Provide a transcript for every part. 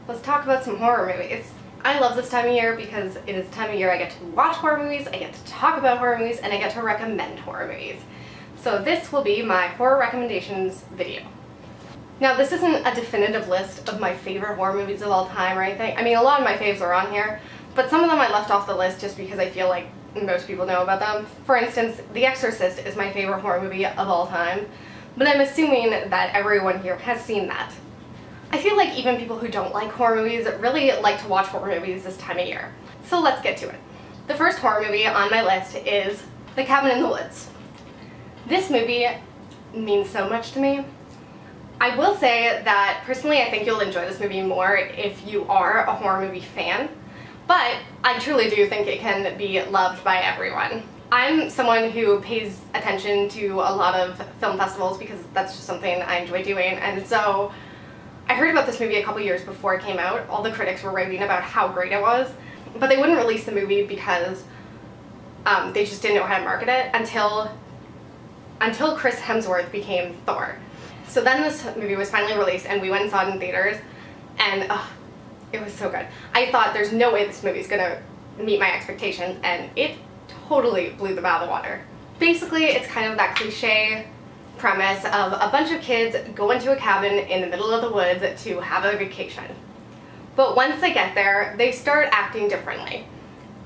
let's talk about some horror movies. I love this time of year because it is the time of year I get to watch horror movies, I get to talk about horror movies, and I get to recommend horror movies. So this will be my horror recommendations video. Now this isn't a definitive list of my favorite horror movies of all time or anything. I mean, a lot of my faves are on here, but some of them I left off the list just because I feel like most people know about them. For instance, The Exorcist is my favorite horror movie of all time, but I'm assuming that everyone here has seen that. I feel like even people who don't like horror movies really like to watch horror movies this time of year. So let's get to it. The first horror movie on my list is The Cabin in the Woods. This movie means so much to me. I will say that personally I think you'll enjoy this movie more if you are a horror movie fan, but I truly do think it can be loved by everyone. I'm someone who pays attention to a lot of film festivals because that's just something I enjoy doing, and so I heard about this movie a couple years before it came out. All the critics were raving about how great it was, but they wouldn't release the movie because they just didn't know how to market it until Chris Hemsworth became Thor. So then this movie was finally released and we went and saw it in theaters, and it was so good. I thought there's no way this movie's gonna meet my expectations, and it totally blew them out of the water. Basically, it's kind of that cliche premise of a bunch of kids go into a cabin in the middle of the woods to have a vacation. But once they get there, they start acting differently.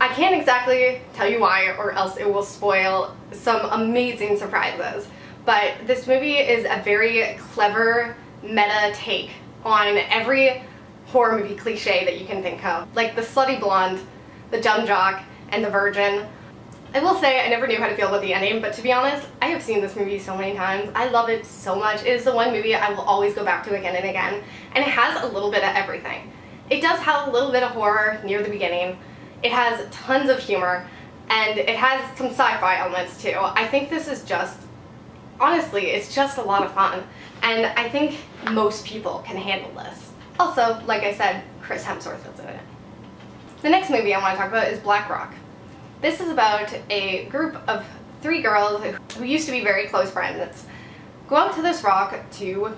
I can't exactly tell you why or else it will spoil some amazing surprises, but this movie is a very clever meta take on every horror movie cliche that you can think of, like the slutty blonde, the dumb jock, and the virgin. I will say I never knew how to feel about the ending, but to be honest, I have seen this movie so many times. I love it so much. It is the one movie I will always go back to again and again, and it has a little bit of everything. It does have a little bit of horror near the beginning, it has tons of humor, and it has some sci-fi elements too. I think this is just, honestly, it's just a lot of fun, and I think most people can handle this. Also, like I said, Chris Hemsworth is in it. The next movie I want to talk about is Black Rock. This is about a group of 3 girls who used to be very close friends go out to this rock to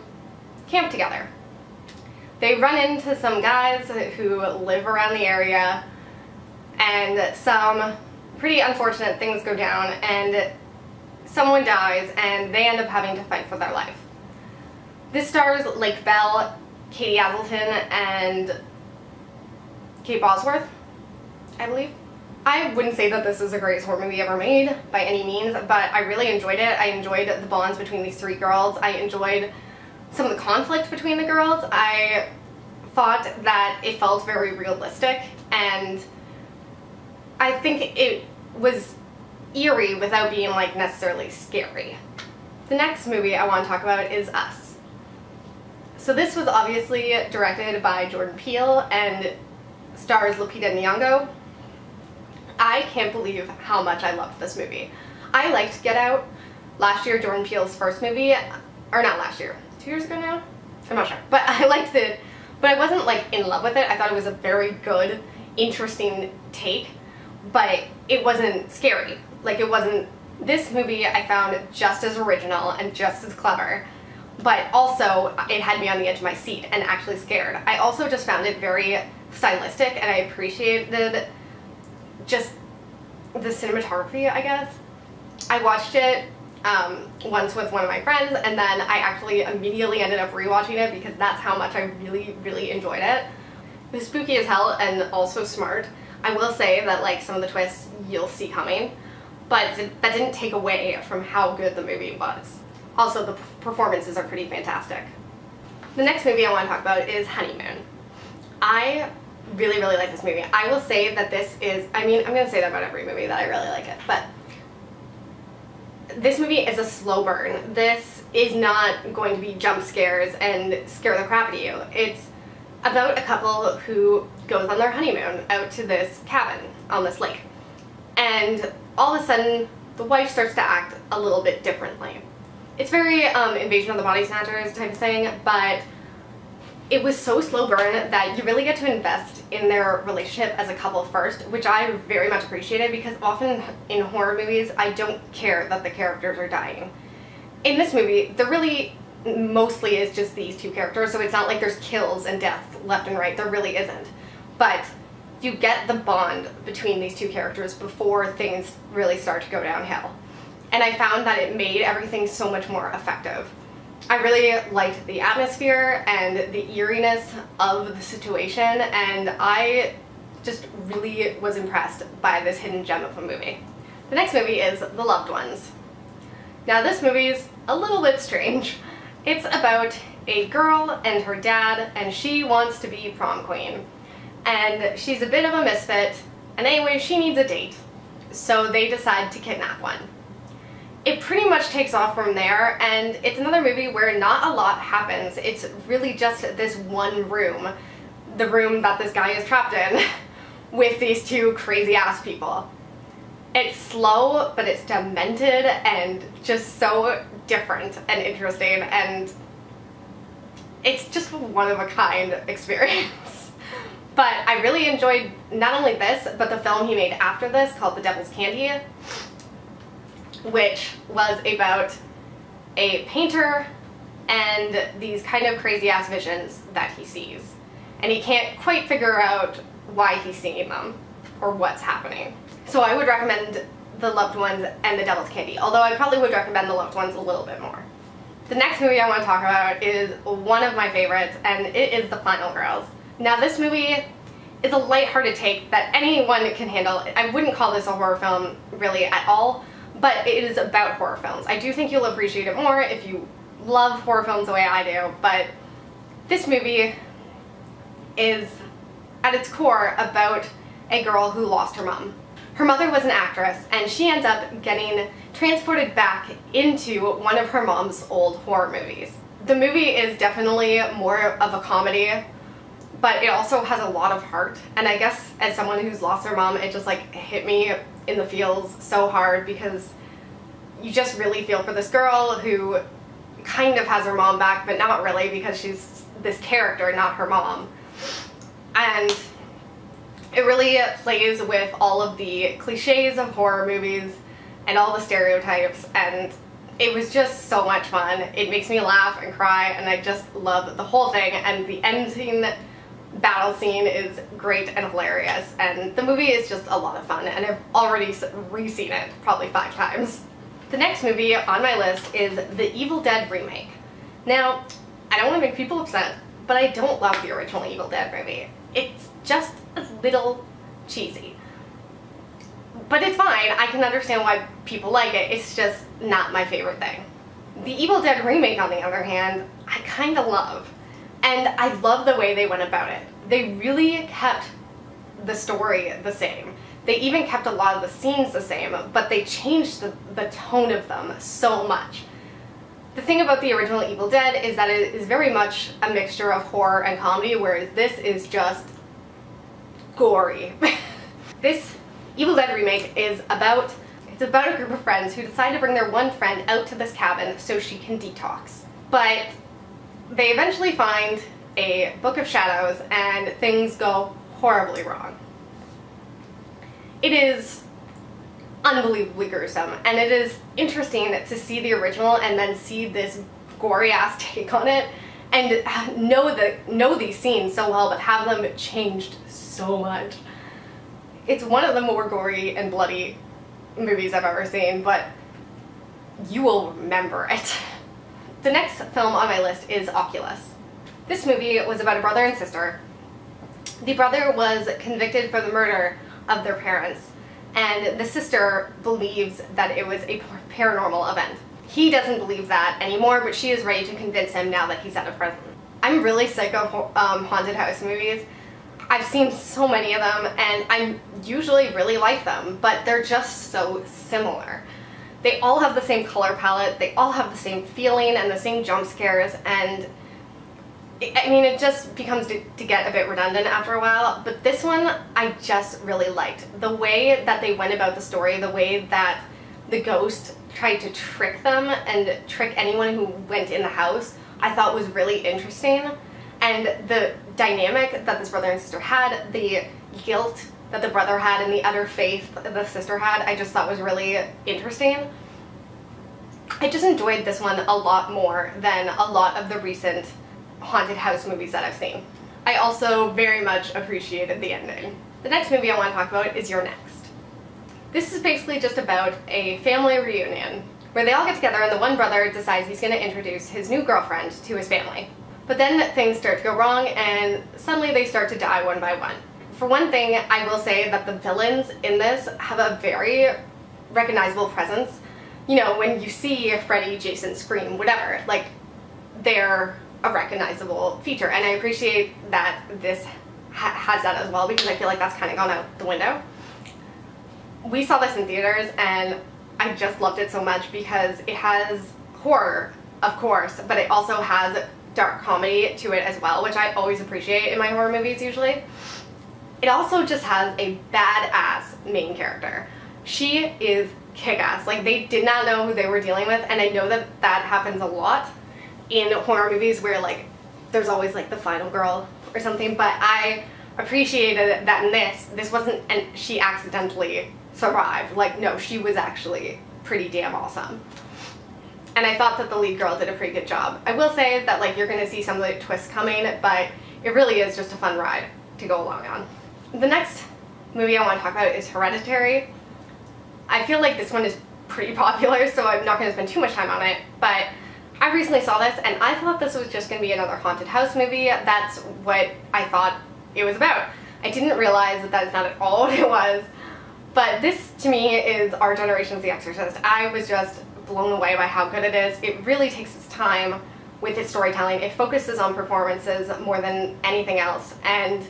camp together. They run into some guys who live around the area, and some pretty unfortunate things go down, and someone dies, and they end up having to fight for their life. This stars Lake Bell, Katie Aselton, and Kate Bosworth, I believe. I wouldn't say that this is the greatest horror movie ever made by any means, but I really enjoyed it. I enjoyed the bonds between these 3 girls. I enjoyed some of the conflict between the girls. I thought that it felt very realistic, and I think it was eerie without being like necessarily scary. The next movie I want to talk about is Us. So this was obviously directed by Jordan Peele and stars Lupita Nyong'o. I can't believe how much I loved this movie. I liked Get Out last year, Jordan Peele's first movie, or not last year, 2 years ago now? I'm not sure, but I liked it, but I wasn't like in love with it. I thought it was a very good, interesting take, but it wasn't scary. Like, it wasn't, this movie I found just as original and just as clever, but also it had me on the edge of my seat and actually scared. I also just found it very stylistic, and I appreciated just the cinematography, I guess. I watched it once with one of my friends, and then I actually immediately ended up rewatching it because that's how much I really, really enjoyed it. It was spooky as hell and also smart. I will say that like some of the twists you'll see coming, but that didn't take away from how good the movie was. Also, the performances are pretty fantastic. The next movie I want to talk about is Honeymoon. I really, really like this movie. I will say that this is, I mean, I'm going to say that about every movie that I really like it, but this movie is a slow burn. This is not going to be jump scares and scare the crap out of you. It's about a couple who goes on their honeymoon out to this cabin on this lake, and all of a sudden the wife starts to act a little bit differently. It's very Invasion of the Body Snatchers type of thing, but it was so slow burn that you really get to invest in their relationship as a couple first, which I very much appreciated because often in horror movies I don't care that the characters are dying. In this movie, they're really mostly is just these two characters, so it's not like there's kills and deaths left and right. There really isn't. But you get the bond between these two characters before things really start to go downhill. And I found that it made everything so much more effective. I really liked the atmosphere and the eeriness of the situation, and I just really was impressed by this hidden gem of a movie. The next movie is The Loved Ones. Now this movie's a little bit strange. It's about a girl and her dad, and she wants to be prom queen. And she's a bit of a misfit, and anyway, she needs a date. So they decide to kidnap one. It pretty much takes off from there, and it's another movie where not a lot happens. It's really just this one room, the room that this guy is trapped in, with these two crazy ass people. It's slow, but it's demented and just so different and interesting, and it's just a one-of-a-kind experience. But I really enjoyed not only this, but the film he made after this called The Devil's Candy, which was about a painter and these kind of crazy ass visions that he sees. And he can't quite figure out why he's seeing them or what's happening. So I would recommend The Loved Ones and The Devil's Candy, although I probably would recommend The Loved Ones a little bit more. The next movie I want to talk about is one of my favorites, and it is The Final Girls. Now this movie is a lighthearted take that anyone can handle. I wouldn't call this a horror film really at all, but it is about horror films. I do think you'll appreciate it more if you love horror films the way I do, but this movie is at its core about a girl who lost her mom. Her mother was an actress, and she ends up getting transported back into one of her mom's old horror movies. The movie is definitely more of a comedy, but it also has a lot of heart, and I guess as someone who's lost their mom, it just like hit me in the feels so hard, because you just really feel for this girl who kind of has her mom back, but not really, because she's this character, not her mom. And it really plays with all of the cliches of horror movies and all the stereotypes, and it was just so much fun. It makes me laugh and cry, and I just love the whole thing, and the ending battle scene is great and hilarious, and the movie is just a lot of fun, and I've already re-seen it probably 5 times. The next movie on my list is The Evil Dead Remake. Now, I don't want to make people upset, but I don't love the original Evil Dead movie. It's just a little cheesy. But it's fine, I can understand why people like it, it's just not my favorite thing. The Evil Dead Remake, on the other hand, I kinda love. And I love the way they went about it. They really kept the story the same. They even kept a lot of the scenes the same, but they changed the tone of them so much. The thing about the original Evil Dead is that it is very much a mixture of horror and comedy, whereas this is just gory. This Evil Dead Remake is about a group of friends who decide to bring their one friend out to this cabin so she can detox. But they eventually find a book of shadows, and things go horribly wrong. It is unbelievably gruesome, and it is interesting to see the original and then see this gory ass take on it, and know these scenes so well, but have them changed so much. It's one of the more gory and bloody movies I've ever seen, but you will remember it. The next film on my list is Oculus. This movie was about a brother and sister. The brother was convicted for the murder of their parents, and the sister believes that it was a paranormal event. He doesn't believe that anymore, but she is ready to convince him now that he's out of prison. I'm really sick of haunted house movies. I've seen so many of them, and I usually really like them, but they're just so similar. They all have the same color palette, they all have the same feeling and the same jump scares, and I mean, it just becomes to get a bit redundant after a while, but this one I just really liked. The way that they went about the story, the way that the ghost tried to trick them and trick anyone who went in the house, I thought was really interesting. And the dynamic that this brother and sister had, the guilt that the brother had and the utter faith the sister had, I just thought was really interesting. I just enjoyed this one a lot more than a lot of the recent haunted house movies that I've seen. I also very much appreciated the ending. The next movie I want to talk about is You're Next. This is basically just about a family reunion where they all get together and the one brother decides he's going to introduce his new girlfriend to his family. But then things start to go wrong and suddenly they start to die one by one. For one thing, I will say that the villains in this have a very recognizable presence. You know, when you see Freddy, Jason, Scream, whatever, like, they're a recognizable feature, and I appreciate that this has that as well, because I feel like that's kind of gone out the window. We saw this in theaters and I just loved it so much because it has horror, of course, but it also has dark comedy to it as well, which I always appreciate in my horror movies usually. It also just has a badass main character. She is kick-ass. Like, they did not know who they were dealing with, and I know that that happens a lot in horror movies where, like, there's always, like, the final girl or something, but I appreciated that in this wasn't, and she accidentally survived. Like, no, she was actually pretty damn awesome. And I thought that the lead girl did a pretty good job. I will say that, like, you're gonna see some of the twists coming, but it really is just a fun ride to go along on. The next movie I want to talk about is Hereditary. I feel like this one is pretty popular, so I'm not going to spend too much time on it, but I recently saw this and I thought this was just going to be another haunted house movie. That's what I thought it was about. I didn't realize that that is not at all what it was, but this to me is our generation's The Exorcist. I was just blown away by how good it is. It really takes its time with its storytelling. It focuses on performances more than anything else, and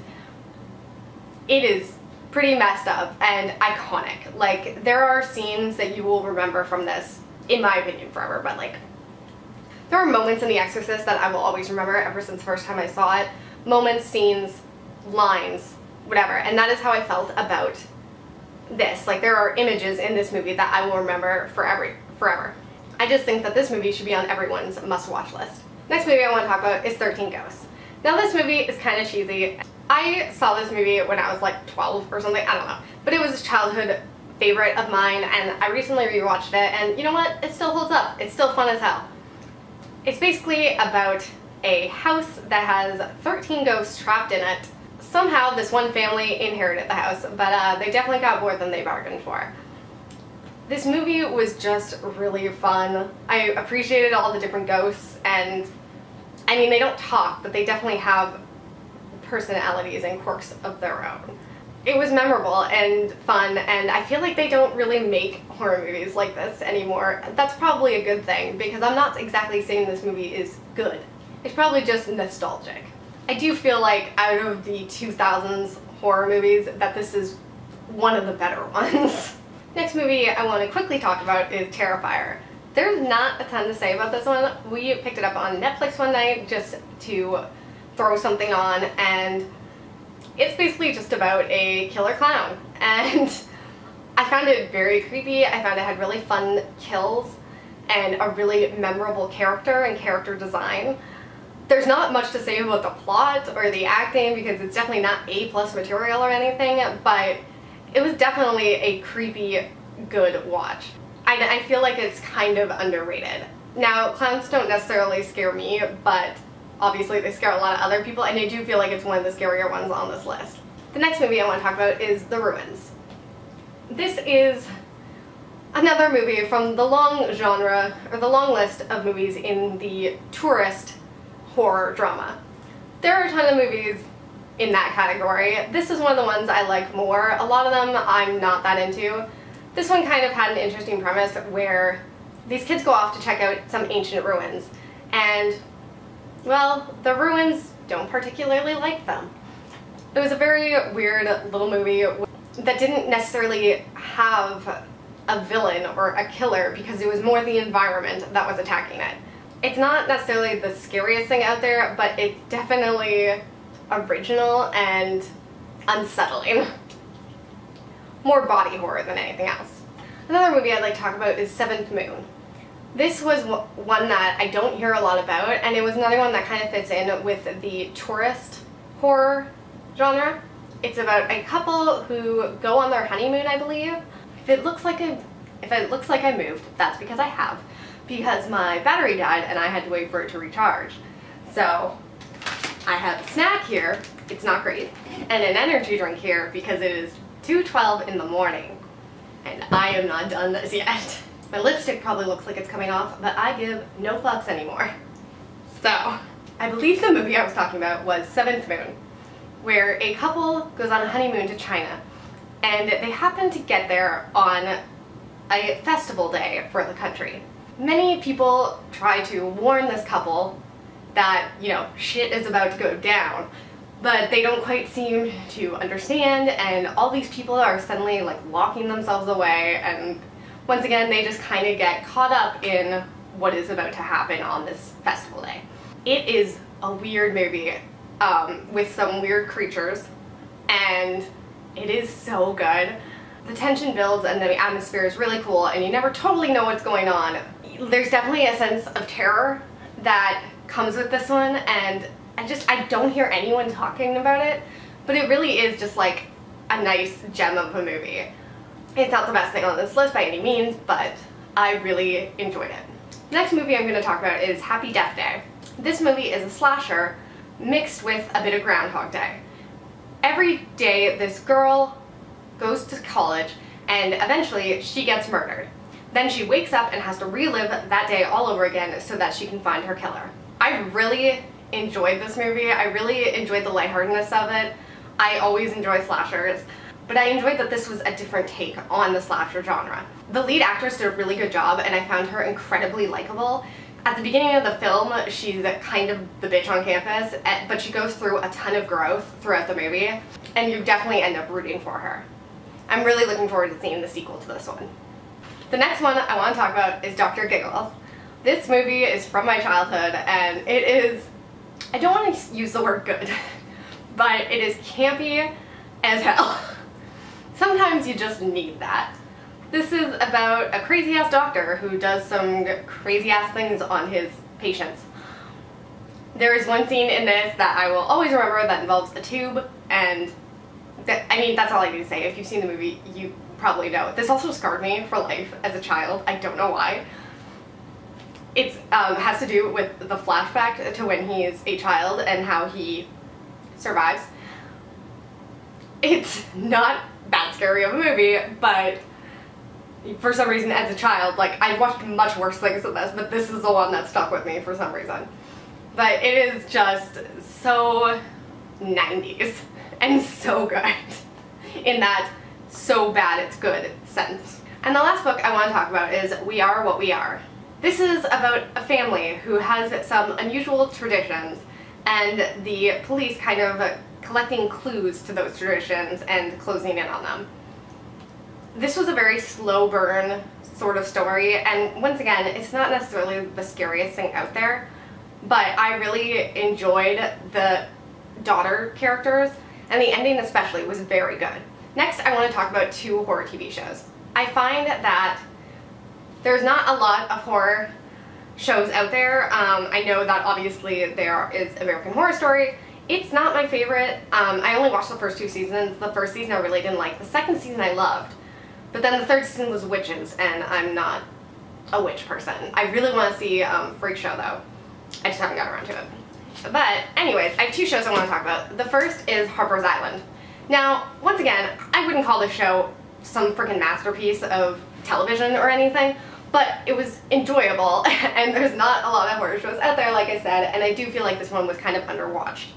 it is pretty messed up and iconic. Like, there are scenes that you will remember from this, in my opinion, forever, but like, there are moments in The Exorcist that I will always remember ever since the first time I saw it. Moments, scenes, lines, whatever, and that is how I felt about this. Like, there are images in this movie that I will remember forever. I just think that this movie should be on everyone's must-watch list. Next movie I want to talk about is 13 Ghosts. Now, this movie is kind of cheesy. I saw this movie when I was like 12 or something, I don't know. But it was a childhood favorite of mine, and I recently rewatched it, and you know what? It still holds up. It's still fun as hell. It's basically about a house that has 13 ghosts trapped in it. Somehow this one family inherited the house, but they definitely got more than they bargained for. This movie was just really fun. I appreciated all the different ghosts, and I mean, they don't talk, but they definitely have personalities and quirks of their own. It was memorable and fun, and I feel like they don't really make horror movies like this anymore. That's probably a good thing, because I'm not exactly saying this movie is good. It's probably just nostalgic. I do feel like out of the 2000s horror movies that this is one of the better ones. Next movie I want to quickly talk about is Terrifier. There's not a ton to say about this one. We picked it up on Netflix one night just to throw something on, and it's basically just about a killer clown, and I found it very creepy. I found it had really fun kills and a really memorable character and character design. There's not much to say about the plot or the acting because it's definitely not A+ material or anything, but it was definitely a creepy, good watch. I feel like it's kind of underrated. Now, clowns don't necessarily scare me, but obviously they scare a lot of other people, and I do feel like it's one of the scarier ones on this list. The next movie I want to talk about is The Ruins. This is another movie from the long genre, or the long list of movies in the tourist horror drama. There are a ton of movies in that category. This is one of the ones I like more. A lot of them I'm not that into. This one kind of had an interesting premise where these kids go off to check out some ancient ruins, and well, the ruins don't particularly like them. It was a very weird little movie that didn't necessarily have a villain or a killer because it was more the environment that was attacking it. It's not necessarily the scariest thing out there, but it's definitely original and unsettling. More body horror than anything else. Another movie I'd like to talk about is Seventh Moon. This was one that I don't hear a lot about, and it was another one that kind of fits in with the tourist horror genre. It's about a couple who go on their honeymoon, I believe. If it looks like I moved, that's because I have. because my battery died and I had to wait for it to recharge. So I have a snack here, it's not great, and an energy drink here because it is 2:12 in the morning and I am not done this yet. My lipstick probably looks like it's coming off, but I give no fucks anymore. So, I believe the movie I was talking about was Seventh Moon, where a couple goes on a honeymoon to China, and they happen to get there on a festival day for the country. Many people try to warn this couple that, you know, shit is about to go down, but they don't quite seem to understand, and all these people are suddenly like locking themselves away, and once again they just kind of get caught up in what is about to happen on this festival day. It is a weird movie with some weird creatures, and it is so good. The tension builds and the atmosphere is really cool, and you never totally know what's going on. There's definitely a sense of terror that comes with this one, and I don't hear anyone talking about it, but it really is just like a nice gem of a movie. It's not the best thing on this list by any means, but I really enjoyed it. The next movie I'm going to talk about is Happy Death Day. This movie is a slasher mixed with a bit of Groundhog Day. Every day this girl goes to college and eventually she gets murdered. Then she wakes up and has to relive that day all over again so that she can find her killer. I really enjoyed this movie. I really enjoyed the lightheartedness of it. I always enjoy slashers, but I enjoyed that this was a different take on the slasher genre. The lead actress did a really good job, and I found her incredibly likable. At the beginning of the film, she's kind of the bitch on campus, but she goes through a ton of growth throughout the movie, and you definitely end up rooting for her. I'm really looking forward to seeing the sequel to this one. The next one I want to talk about is Dr. Giggles. This movie is from my childhood, and it is, I don't want to use the word good, but it is campy as hell. Sometimes you just need that. This is about a crazy-ass doctor who does some crazy-ass things on his patients. There is one scene in this that I will always remember that involves a tube, and I mean, that's all I need to say. If you've seen the movie, you probably know. This also scarred me for life as a child. I don't know why. It has to do with the flashback to when he is a child and how he survives. It's not that scary of a movie, but for some reason as a child, like, I watched much worse things than this, but this is the one that stuck with me for some reason. But it is just so 90s and so good in that so bad it's good sense. And the last book I want to talk about is We Are What We Are. This is about a family who has some unusual traditions, and the police kind of collecting clues to those traditions and closing in on them. This was a very slow burn sort of story, and once again, it's not necessarily the scariest thing out there, but I really enjoyed the daughter characters, and the ending especially was very good. Next, I want to talk about 2 horror TV shows. I find that there's not a lot of horror shows out there. I know that obviously there is American Horror Story. It's not my favorite. I only watched the first 2 seasons. The first season I really didn't like. The second season I loved. But then the third season was witches, and I'm not a witch person. I really want to see Freak Show though. I just haven't got around to it. But anyways, I have 2 shows I want to talk about. The first is Harpers Island. Now, once again, I wouldn't call this show some freaking masterpiece of television or anything, but it was enjoyable, and there's not a lot of horror shows out there, like I said, and I do feel like this one was kind of underwatched.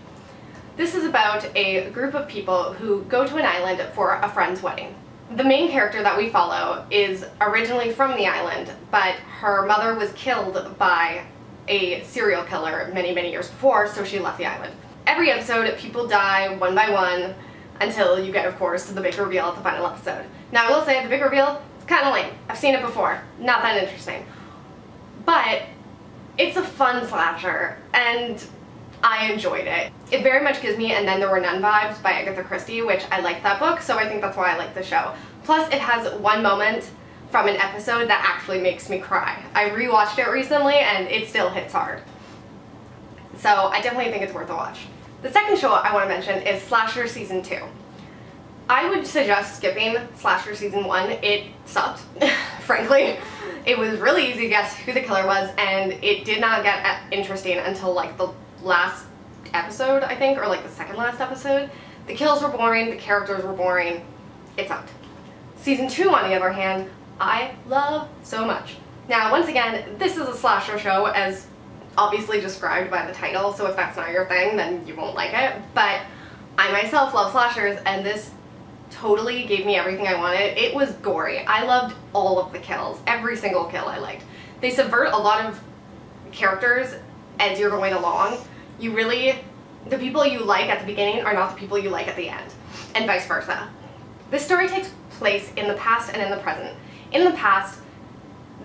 This is about a group of people who go to an island for a friend's wedding. The main character that we follow is originally from the island, but her mother was killed by a serial killer many, many years before, so she left the island. Every episode, people die one by one until you get, of course, to the big reveal at the final episode. Now, I will say the big reveal is kind of lame. I've seen it before. Not that interesting. But it's a fun slasher, and I enjoyed it. It very much gives me And Then There Were None vibes by Agatha Christie, which I like that book, so I think that's why I like the show. Plus, it has one moment from an episode that actually makes me cry. I rewatched it recently, and it still hits hard. So I definitely think it's worth a watch. The second show I want to mention is Slasher Season 2. I would suggest skipping Slasher Season 1. It sucked frankly. It was really easy to guess who the killer was, and it did not get interesting until like the last episode, I think, or like the second last episode. The kills were boring, the characters were boring. It sucked. Season 2, on the other hand, I love so much. Now, once again, this is a slasher show, as obviously described by the title, so if that's not your thing, then you won't like it. But I myself love slashers, and this totally gave me everything I wanted. It was gory. I loved all of the kills. Every single kill I liked. They subvert a lot of characters as you're going along. You really, the people you like at the beginning are not the people you like at the end, and vice versa. This story takes place in the past and in the present. In the past,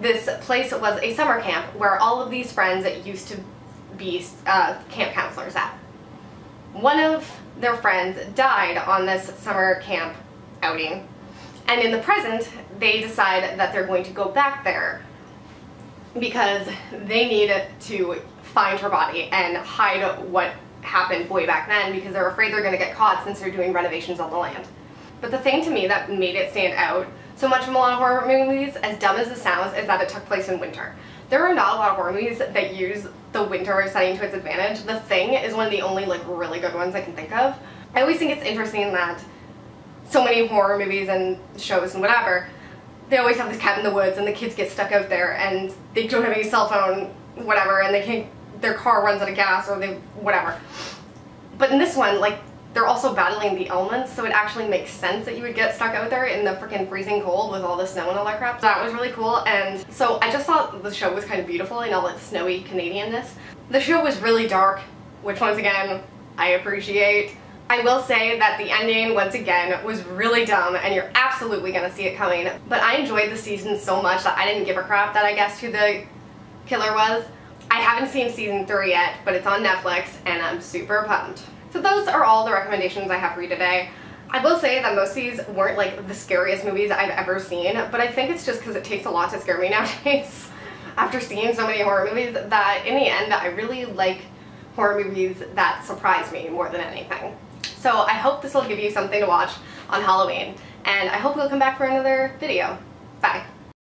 this place was a summer camp where all of these friends used to be camp counselors at. One of their friends died on this summer camp outing, and in the present, they decide that they're going to go back there because they need to find her body and hide what happened way back then, because they're afraid they're going to get caught since they're doing renovations on the land. But the thing to me that made it stand out so much from a lot of horror movies, as dumb as it sounds, is that it took place in winter. There are not a lot of horror movies that use the winter setting to its advantage. The Thing is one of the only like really good ones I can think of. I always think it's interesting that so many horror movies and shows and whatever, they always have this cabin in the woods and the kids get stuck out there and they don't have any cell phone, whatever, and they can't, their car runs out of gas or they, whatever. But in this one, like, they're also battling the elements, so it actually makes sense that you would get stuck out there in the freaking freezing cold with all the snow and all that crap. So that was really cool, and so I just thought the show was kind of beautiful in all its snowy Canadianness. The show was really dark, which once again, I appreciate. I will say that the ending, once again, was really dumb, and you're absolutely gonna see it coming, but I enjoyed the season so much that I didn't give a crap that I guessed who the killer was. I haven't seen season 3 yet, but it's on Netflix, and I'm super pumped. So those are all the recommendations I have for you today. I will say that most of these weren't like the scariest movies I've ever seen, but I think it's just because it takes a lot to scare me nowadays. After seeing so many horror movies, that in the end I really like horror movies that surprise me more than anything. So I hope this will give you something to watch on Halloween, and I hope you'll come back for another video. Bye.